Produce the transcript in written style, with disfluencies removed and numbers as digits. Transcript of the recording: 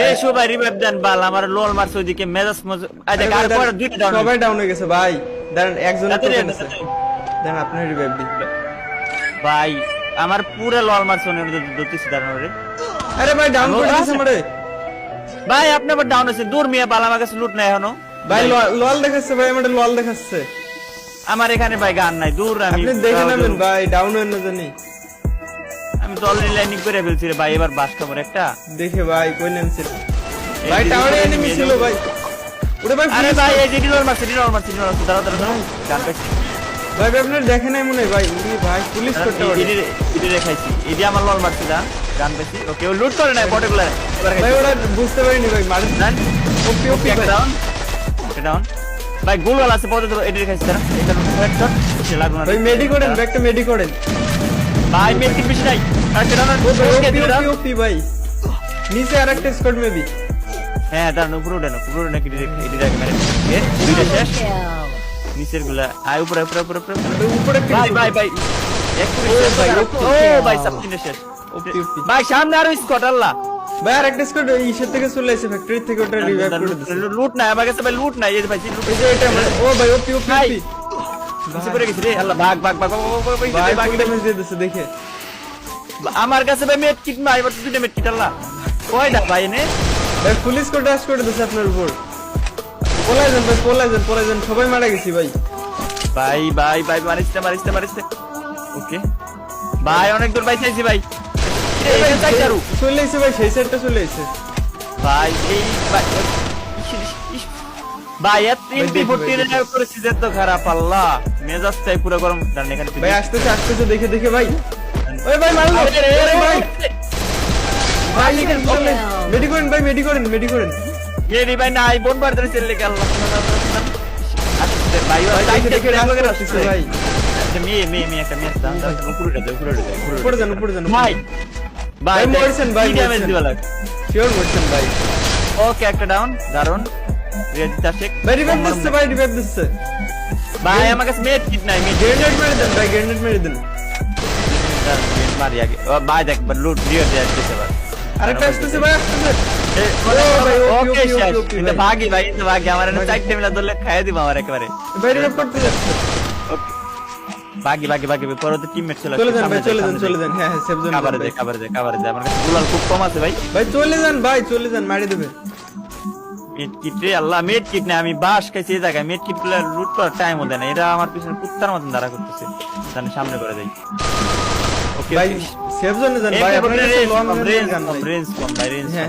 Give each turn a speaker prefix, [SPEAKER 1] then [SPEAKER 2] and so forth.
[SPEAKER 1] এই সবাই রিভাইভ দেন বাল আমার লোল মারছে ওইদিকে মেজাজ দেখ আর পরে দুইটা ডাউন
[SPEAKER 2] সবাই ডাউন হয়ে গেছে ভাই দাঁড়ান একজন
[SPEAKER 1] তাড়াতাড়ি
[SPEAKER 2] টোকেন আছে দাঁড়ান আপনার রিভাইভ দিন
[SPEAKER 1] ভাই আমার পুরো লোল মারছে ওনে দতিছি দাঁড়ানো রে
[SPEAKER 2] আরে ভাই ডাউন করে দিয়েছে আমারে
[SPEAKER 1] ভাই আপনি আবার ডাউন আছে দূর মিয়া বাল আমার কাছে লুট নাই এখনো
[SPEAKER 2] ভাই লল দেখাচ্ছে ভাই আমারে লল দেখাচ্ছে
[SPEAKER 1] আমার এখানে ভাই গান নাই দূর আমি
[SPEAKER 2] আপনি দেখে নেবেন ভাই ডাউন হয়ে না জানি
[SPEAKER 1] আমি তো অলরেডি লাইনিং করে ফেলছি রে ভাই এবার বাস খাবার একটা
[SPEAKER 2] দেখে ভাই কই নামছে ভাই টাওয়ারে এনিমি ছিল ভাই ওরে ভাই
[SPEAKER 1] আরে ভাই এই যে ডিলর মারছে দাঁড়াও গান পাইছি
[SPEAKER 2] ভাই আপনার দেখে নাই মনে হয় ভাই ভাই পুলিশ করতে পারে
[SPEAKER 1] এডি রেখাইছি এডি আমার লল মারছে গান পাইছি ওকে ও লুট করে নাই পার্টিকুলার
[SPEAKER 2] ভাই ওরা বুঝতে পারিনি ভাই মার
[SPEAKER 1] ডান
[SPEAKER 2] ওপি ওপি
[SPEAKER 1] একটা ডাউন ভাই গোলওয়াল আছে পড়ে তো এডি রেখাইছি তারা এটা হেডশট সে লাগলো না
[SPEAKER 2] ভাই মেডি করেন একটা মেডি করেন
[SPEAKER 1] ভাই মেডি বেশি নাই আরেকটা ডাউন
[SPEAKER 2] ওপি ওপি ভাই নিচে আরেকটা স্কোয়াড মেবি
[SPEAKER 1] হ্যাঁ ডাউন উপরে নাকি এডি রেখে মানে এ দুইটা শেষ নিচের গুলা আয় উপরে
[SPEAKER 2] উপরে
[SPEAKER 1] ভাই একটু ভাই ও ভাই সাবটিনে শেষ
[SPEAKER 2] ওপি ওপি
[SPEAKER 1] ভাই সামনে আরো স্কট আল্লাহ
[SPEAKER 2] ভাই আরেকটা স্কোয়াড ইসের থেকে চলে এসে ফ্যাক্টরি থেকে ওটা রিভাইভ করে দিছে
[SPEAKER 1] লুট নাই আমার কাছে ভাই লুট নাই এই যে ভাই লুট
[SPEAKER 2] এই যে এটা ও ভাই ওপি ওপি
[SPEAKER 1] ভাই
[SPEAKER 2] ওপি
[SPEAKER 1] নিচে পড়ে গেছে রে আল্লাহ ভাগ
[SPEAKER 2] ভাই ড্যামেজ দিয়ে দিছে দেখে
[SPEAKER 1] আমার কাছে ভাই মেট কিট নাই এবার দুইটা মেট কিট আল্লাহ কয়টা ভাই এনে
[SPEAKER 2] ভাই পুলিশ কোড রাশ করে দিছে আপনার উপর পলাইছেন সবাই মারা গেছি ভাই
[SPEAKER 1] মারিস ওকে ভাই অনেক দূর ভাই চাইছি ভাই
[SPEAKER 2] চলে এসে ভাই সেই সাইডটা চলে এসে
[SPEAKER 1] ভাই এই ভাই এত 340 করেছি যে তো খারাপ আল্লাহ মেজাজটাই পুরো গরম ডান এখানে
[SPEAKER 2] ভাই আসতেছে দেখে ভাই ওই ভাই মারলো আরে ভাই ভাই এখানে চলে মেডি করেন
[SPEAKER 1] এই ভাই নাই বোন বার ধরে চলে গেল আল্লাহ আসছে ভাই
[SPEAKER 2] দেখে আসছে ভাই
[SPEAKER 1] মেয়ে একটা মেয়ে
[SPEAKER 2] উপরে যান
[SPEAKER 1] ভাই
[SPEAKER 2] মরছেন ভাই
[SPEAKER 1] ড্যামেজ দিবা লাগ
[SPEAKER 2] শিওর মরছেন ভাই
[SPEAKER 1] ওকে একটা ডাউন দারুন রেডিটা চেক
[SPEAKER 2] ভাই রিভাইভ দিচ্ছে
[SPEAKER 1] ভাই আমার কাছে মেট কিট নাই মেট
[SPEAKER 2] গ্রেনেড মেরে দেন
[SPEAKER 1] মারি আগে ও ভাই দেখ লুট দিয়ে দিতে পারে
[SPEAKER 2] আরেকটা আসতেছে ভাই
[SPEAKER 1] ওকে শেষ এটা ভাগি আমার এনে চারটে মিলা ধরলে খাইয়ে দিব আমার একেবারে
[SPEAKER 2] ভাই রিভাইভ করতে যাচ্ছে
[SPEAKER 1] ওকে ভাগি পরবর্তী টিমমেট
[SPEAKER 2] চলে যান হ্যাঁ সেভ জোন
[SPEAKER 1] কভারে দে আমার কাছে গুলাল খুব কম আছে ভাই
[SPEAKER 2] চলে যান মারি দেবে
[SPEAKER 1] মেট কিট রে আল্লাহ মেট কিট না আমি বাস খাইছি এই জায়গায় মেট কিট গুলা লুট করার টাইম ওদের না এরা আমার পিছনে কুত্তার মতন দাঁড়া করতেছে জানি সামনে করে দেই ওকে
[SPEAKER 2] ভাই সেভ জোনে যান ভাই আপনার
[SPEAKER 1] রেঞ্জ কম ভাই
[SPEAKER 2] হ্যাঁ